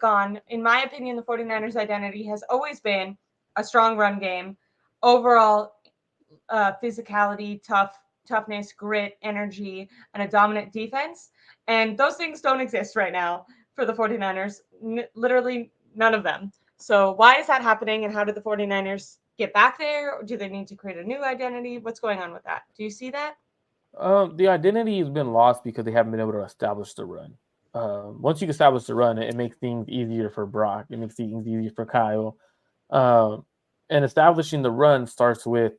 gone. In my opinion, the 49ers identity has always been a strong run game, overall physicality, toughness, grit, energy, and a dominant defense. And those things don't exist right now for the 49ers, literally none of them. So why is that happening, and how did the 49ers get back there? Or do they need to create a new identity? What's going on with that? Do you see that? The identity has been lost because they haven't been able to establish the run. Once you establish the run, it makes things easier for Brock. It makes things easier for Kyle. Um, and establishing the run starts with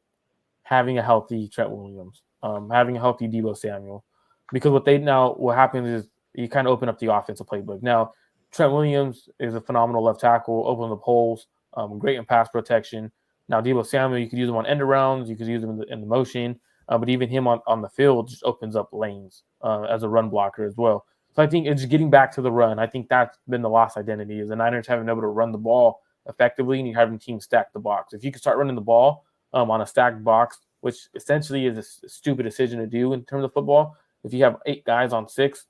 having a healthy Trent Williams, having a healthy Deebo Samuel. Because what happens is you kind of open up the offensive playbook. Now, Trent Williams is a phenomenal left tackle, open up holes, great in pass protection. Now, Deebo Samuel, you could use him on end arounds, you could use him in the motion, but even him on the field just opens up lanes as a run blocker as well. So I think it's getting back to the run. I think that's been the lost identity, is the Niners haven't been able to run the ball effectively, and you having teams stack the box. If you can start running the ball on a stacked box, which essentially is a stupid decision to do in terms of football, if you have 8 guys on 6,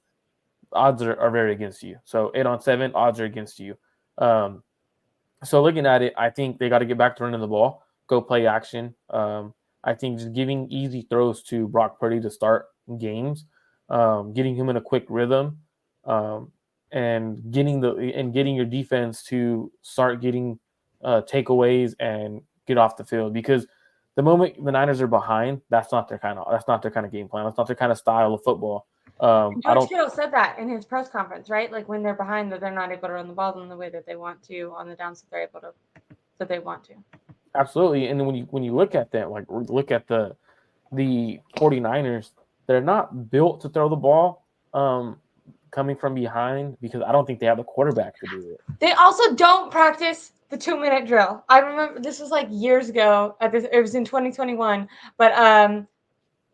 odds are very against you. So 8 on 7, odds are against you. So looking at it, I think they got to get back to running the ball, go play action. I think just giving easy throws to Brock Purdy to start games, getting him in a quick rhythm, and getting your defense to start getting takeaways and get off the field. Because the moment the Niners are behind, that's not their kind of game plan. That's not their kind of style of football. I George don't Kittle said that in his press conference, right? Like when they're behind, that they're not able to run the ball in the way that they want to on the downs that they're able to, that they want to. absolutely. And then when you look at that, like look at the 49ers, they're not built to throw the ball coming from behind, because I don't think they have the quarterback to do it. They also don't practice the 2-minute drill. I remember this was like years ago. It was in 2021. But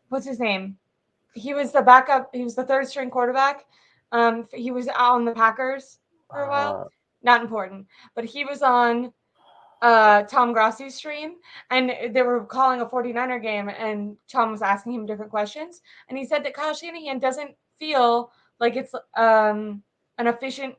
what's his name? He was the backup. He was the third string quarterback. He was on the Packers for a while. Uh, Not important, but he was on Tom Grossi's stream, and they were calling a 49er game, and Tom was asking him different questions, and he said that Kyle Shanahan doesn't feel like it's an efficient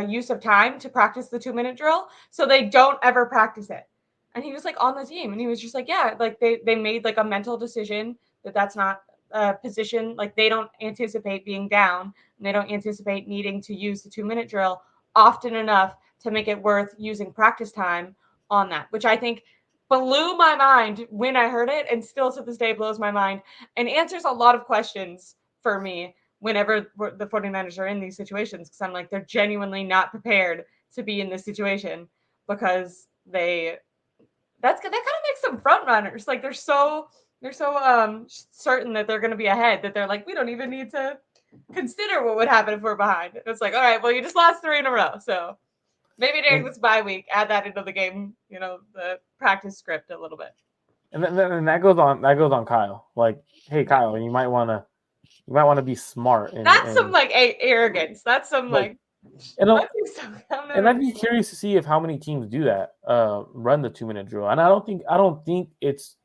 use of time to practice the 2-minute drill, so they don't ever practice it. And he was like on the team, and he was just like, yeah, like they made like a mental decision that that's not a position, like they don't anticipate being down, and they don't anticipate needing to use the 2-minute drill often enough to make it worth using practice time on that, which I think blew my mind when I heard it, and still to this day blows my mind, and answers a lot of questions for me whenever the 49ers are in these situations, because I'm like, they're genuinely not prepared to be in this situation, because that kind of makes them front runners. Like they're so certain that they're going to be ahead, that they're like, we don't even need to consider what would happen if we're behind. It's like, all right, well, you just lost 3 in a row, so maybe during and this bye week, add that into the game, the practice script a little bit. and that goes on Kyle. Like, hey Yeah. Kyle, you might want to be smart That's some and like arrogance. That's some like like, and let's do something. I've and never I'd be curious to see if how many teams do that, run the 2-minute drill. And I don't think it's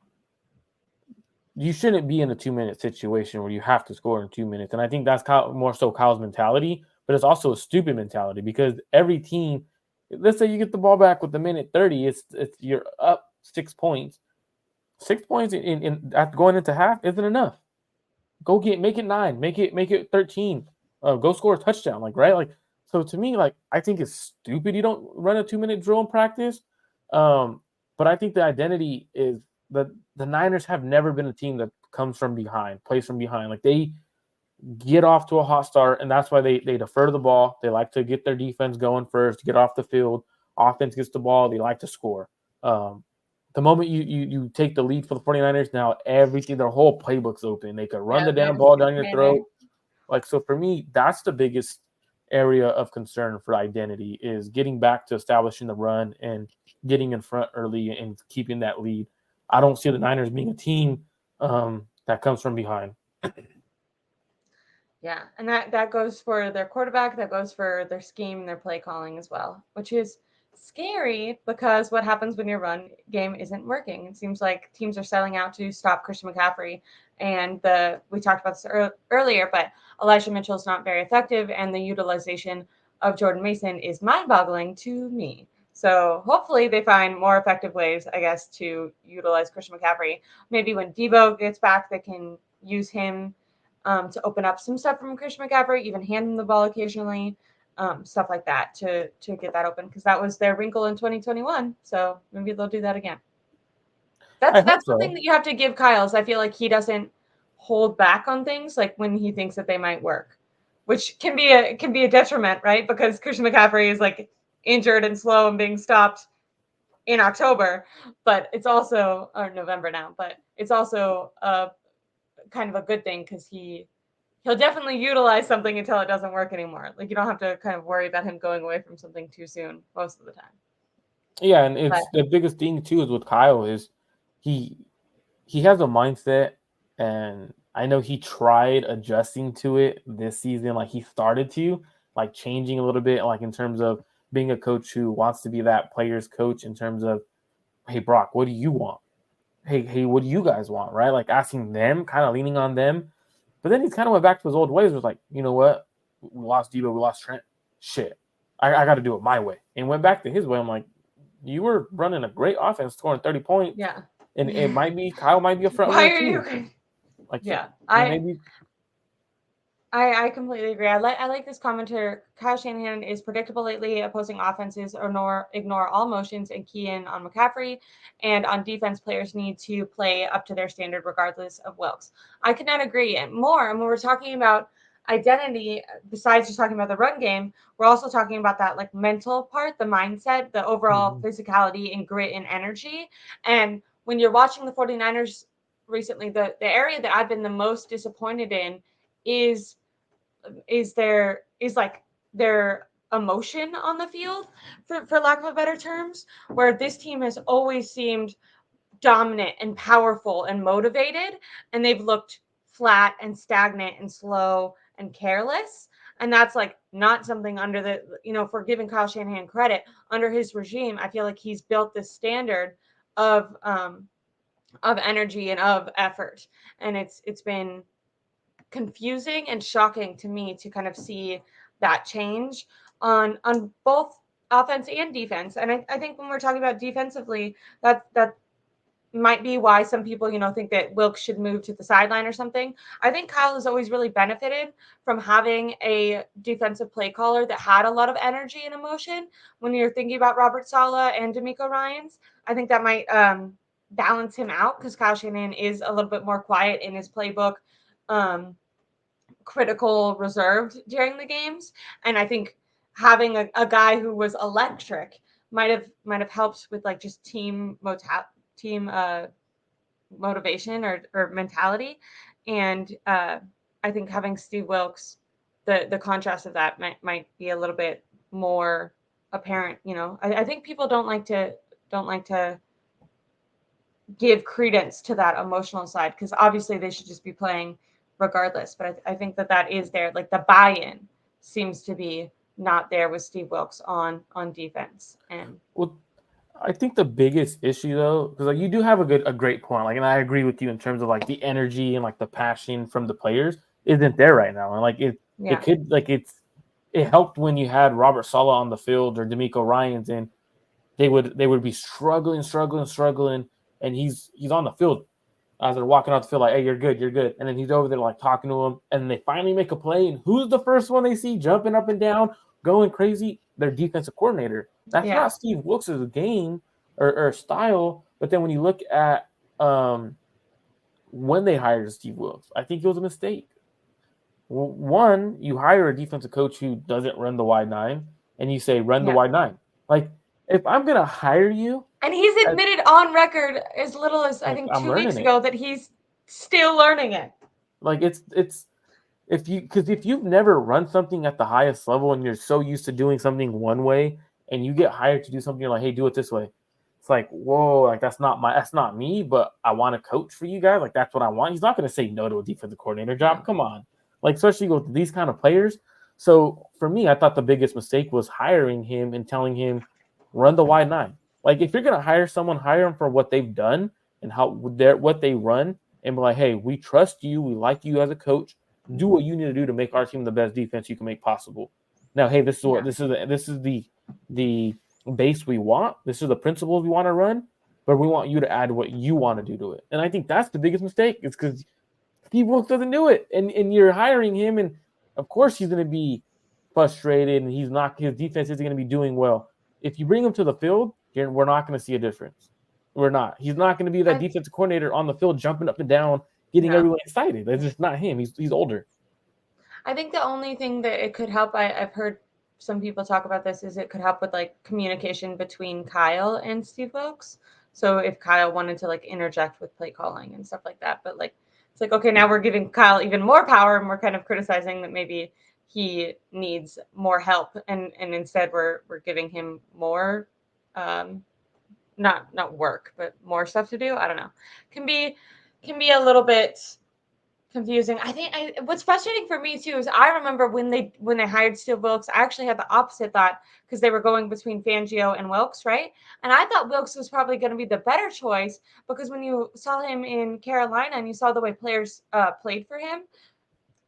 you shouldn't be in a 2-minute situation where you have to score in 2 minutes. And I think that's more so Kyle's mentality, but it's also a stupid mentality, because every team, let's say you get the ball back with the minute 30, it's you're up 6 points. 6 points in after going into half isn't enough. Make it 9, make it 13. Go score a touchdown, like, right? Like, so to me, like, I think it's stupid you don't run a 2-minute drill in practice. But I think the identity is that the Niners have never been a team that comes from behind, plays from behind. Like, they get off to a hot start, and that's why they defer the ball. They like to get their defense going first, get off the field. Offense gets the ball, they like to score. The moment you take the lead for the 49ers, now everything, their whole playbook's open. They could run Yeah, the they damn just ball keep down your playing. throat. Like, so for me, that's the biggest area of concern for identity, is getting back to establishing the run and getting in front early and keeping that lead. I don't see the Niners being a team that comes from behind. Yeah, and that goes for their quarterback, that goes for their scheme, their play calling as well, which is scary, because what happens when your run game isn't working? It seems like teams are selling out to stop Christian McCaffrey, and we talked about this earlier, but Elijah Mitchell is not very effective, and the utilization of Jordan Mason is mind-boggling to me. So hopefully they find more effective ways, I guess, to utilize Christian McCaffrey. Maybe when Debo gets back, they can use him to open up some stuff from Christian McCaffrey, even hand him the ball occasionally, stuff like that to get that open, because that was their wrinkle in 2021. So maybe they'll do that again. That's something that you have to give Kyle's. I feel like he doesn't hold back on things like when he thinks that they might work, which can be a detriment, right? Because Christian McCaffrey is like injured and slow and being stopped in October, but it's also or November now, but it's also a kind of a good thing because he'll definitely utilize something until it doesn't work anymore. Like you don't have to kind of worry about him going away from something too soon most of the time. Yeah, and it's the biggest thing too is with Kyle is he has a mindset, and I know he tried adjusting to it this season. Like he started to like changing a little bit, like in terms of being a coach who wants to be that player's coach in terms of, hey Brock, what do you want? Hey, what do you guys want? Right? Like asking them, kind of leaning on them. But then he kind of went back to his old ways. Was like, you know what? We lost Debo, we lost Trent. Shit, I got to do it my way, and went back to his way. I'm like, you were running a great offense, scoring 30 points. Yeah. And it might be Kyle might be a front Why runner are too. you? Like yeah, I completely agree. I like this commenter. Kyle Shanahan is predictable lately. Opposing offenses ignore all motions and key in on McCaffrey, and on defense, players need to play up to their standard regardless of Wilkes. I could not agree and more. And when we're talking about identity, besides just talking about the run game, we're also talking about that like mental part, the mindset, the overall physicality and grit and energy. And when you're watching the 49ers recently, the area that I've been the most disappointed in is their emotion on the field, for lack of a better terms, where this team has always seemed dominant and powerful and motivated, and they've looked flat and stagnant and slow and careless. And that's like not something under the, for giving Kyle Shanahan credit, under his regime, I feel like he's built this standard of energy and of effort. And it's been confusing and shocking to me to kind of see that change on both offense and defense. And I think when we're talking about defensively, that might be why some people, think that Wilkes should move to the sideline or something. I think Kyle has always really benefited from having a defensive play caller that had a lot of energy and emotion. When you're thinking about Robert Saleh and D'Amico Ryans, I think that might balance him out, because Kyle Shanahan is a little bit more quiet in his playbook, critical, reserved during the games. And I think having a guy who was electric might have helped with like just team motivation or mentality. And I think having Steve Wilkes, the contrast of that might be a little bit more apparent. I think people don't like to give credence to that emotional side, because obviously they should just be playing regardless. But I think that is there. Like the buy-in seems to be not there with Steve Wilkes on defense. And well, I think the biggest issue though, because like you do have a great point, like, and I agree with you in terms of like the energy and like the passion from the players isn't there right now, and like it could like it helped when you had Robert Saleh on the field or D'Amico Ryans, and they would be struggling, and he's on the field as they're walking off the field like, hey, you're good, and then he's over there like talking to them, and they finally make a play, and who's the first one they see jumping up and down, going crazy? Their defensive coordinator. That's not Steve Wilkes' game or style. But then when you look at when they hired Steve Wilkes, I think it was a mistake. One, you hire a defensive coach who doesn't run the wide nine, and you say run the wide nine. Like, if I'm gonna hire you, and he's admitted on record as little as I think 2 weeks ago that he's still learning it. Like it's if you've never run something at the highest level and you're so used to doing something one way, and you get hired to do something, you're like, hey, do it this way. It's like, whoa, like that's not me, but I want to coach for you guys. Like that's what I want. He's not going to say no to a defensive coordinator job. No. Come on, like especially with these kind of players. So for me, I thought the biggest mistake was hiring him and telling him run the wide nine. Like if you're going to hire someone, hire them for what they've done and what they run, and be like, hey, we trust you, we like you as a coach. Do what you need to do to make our team the best defense you can make possible. Now, hey, this is what Yeah. this is the base we want. This is the principles we want to run, but we want you to add what you want to do to it. And I think that's the biggest mistake. It's because Steve Wilks doesn't do it, and you're hiring him, and of course he's going to be frustrated, and his defense isn't going to be doing well. If you bring him to the field, we're not going to see a difference. We're not. He's not going to be that I defensive coordinator on the field jumping up and down, getting no. everyone excited. That's just not him. He's older. I think the only thing that it could help, I've heard some people talk about this, is it could help with like communication between Kyle and Steve Wilks. So if Kyle wanted to like interject with play calling and stuff like that, but like it's like, okay, now we're giving Kyle even more power and we're kind of criticizing that maybe he needs more help, and instead we're giving him more um not work, but more stuff to do. I don't know. Can be can be a little bit confusing. I think what's frustrating for me too is I remember when they hired Steve Wilks, I actually had the opposite thought because they were going between Fangio and Wilks, right? And I thought Wilks was probably going to be the better choice because when you saw him in Carolina and you saw the way players played for him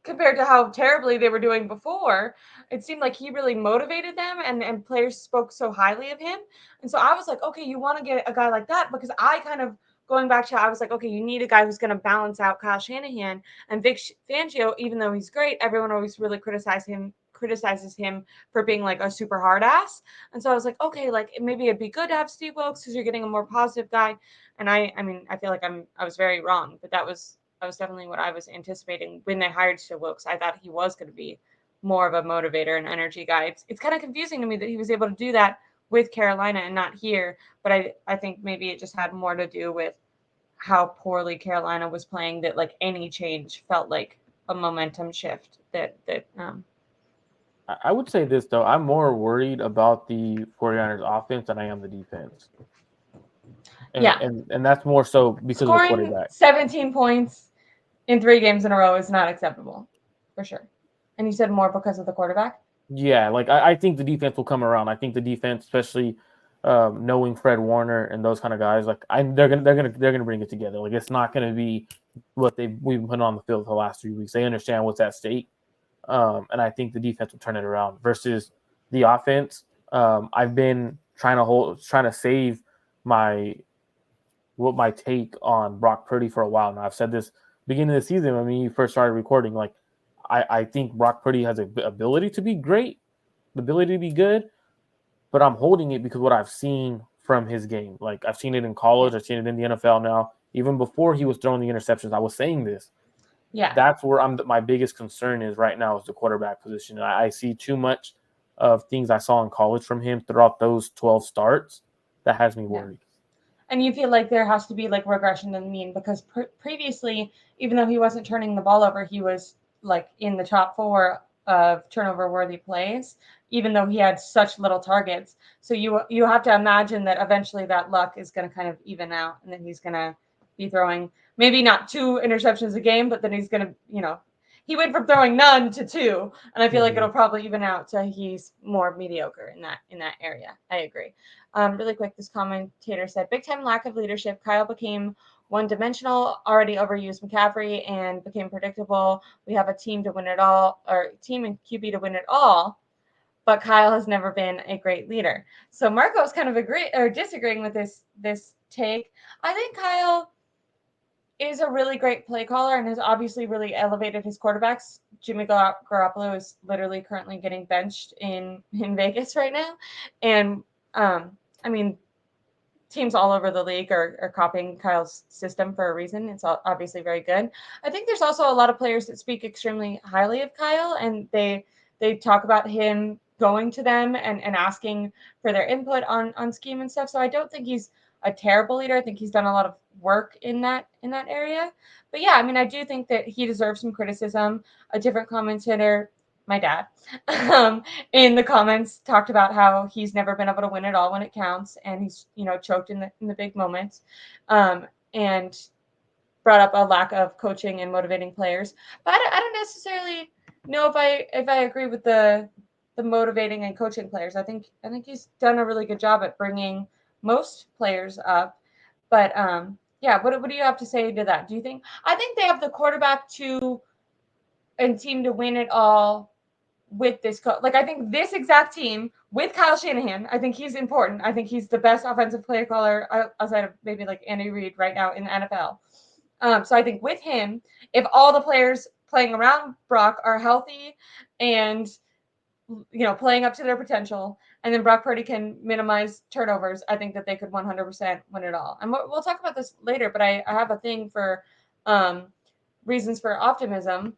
compared to how terribly they were doing before, it seemed like he really motivated them and players spoke so highly of him. And so I was like, okay, you want to get a guy like that because I kind of going back to I was like, okay, you need a guy who's going to balance out Kyle Shanahan and Vic Fangio, even though he's great, everyone always really criticizes him for being like a super hard ass. And so I was like, okay, like maybe it'd be good to have Steve Wilks because you're getting a more positive guy. And I mean, I feel like I was very wrong, but that was definitely what I was anticipating when they hired Steve Wilks. I thought he was going to be more of a motivator and energy guy. It's kind of confusing to me that he was able to do that with Carolina and not here. But I think maybe it just had more to do with how poorly Carolina was playing that like any change felt like a momentum shift that I would say this though. I'm more worried about the 49ers offense than I am the defense. And yeah, and that's more so because of the scoring quarterback. 17 points in 3 games in a row is not acceptable for sure. And you said more because of the quarterback? Yeah, like I think the defense will come around. I think the defense, especially knowing Fred Warner and those kind of guys, like they're gonna bring it together. Like it's not gonna be what we've been putting on the field for the last 3 weeks. They understand what's at stake, and I think the defense will turn it around. Versus the offense, I've been trying to save my my take on Brock Purdy for a while now. I've said this beginning of the season when we first started recording. Like I think Brock Purdy has the ability to be great, the ability to be good, but I'm holding it because what I've seen from his game. Like I've seen it in Yeah. college, I've seen it in the NFL now. Even before he was throwing the interceptions, I was saying this. Yeah. That's where my biggest concern is right now is the quarterback position. I see too much of things I saw in college from him throughout those 12 starts. That has me Yeah. worried. And you feel like there has to be like regression to the mean because previously, even though he wasn't turning the ball over, he was like in the top four of turnover worthy plays, even though he had such little targets. So you have to imagine that eventually that luck is going to kind of even out, and then he's going to be throwing maybe not 2 interceptions a game, but then he's going to he went from throwing none to 2, and I feel like Mm-hmm. it'll probably even out to he's more mediocre in that area. I agree. Really quick, this commentator said, big time lack of leadership. Kyle became one dimensional, already overused McCaffrey, and became predictable. We have a team to win it all, or team and QB to win it all, but Kyle has never been a great leader. So Marco's kind of disagreeing with this take. I think Kyle is a really great play caller and has obviously really elevated his quarterbacks. Jimmy Garoppolo is literally currently getting benched in Vegas right now, and I mean, teams all over the league are copying Kyle's system for a reason. It's obviously very good. I think there's also a lot of players that speak extremely highly of Kyle, and they talk about him going to them and asking for their input on scheme and stuff. So I don't think he's a terrible leader. I think he's done a lot of work in that area. But yeah, I mean, I do think that he deserves some criticism. A different commentator, my dad, um, in the comments talked about how he's never been able to win it all when it counts, and he's choked in the big moments, and brought up a lack of coaching and motivating players. But I don't necessarily know if I agree with the motivating and coaching players. I think he's done a really good job at bringing most players up. But yeah, what do you have to say to that? Do you think I think they have the quarterback to and team to win it all with this like I think this exact team with Kyle Shanahan, I think he's important. I think he's the best offensive play caller outside of maybe like Andy Reid right now in the NFL. So I think with him, if all the players playing around Brock are healthy and playing up to their potential, and then Brock Purdy can minimize turnovers, I think that they could 100% win it all. And we'll talk about this later, but I have a thing for reasons for optimism.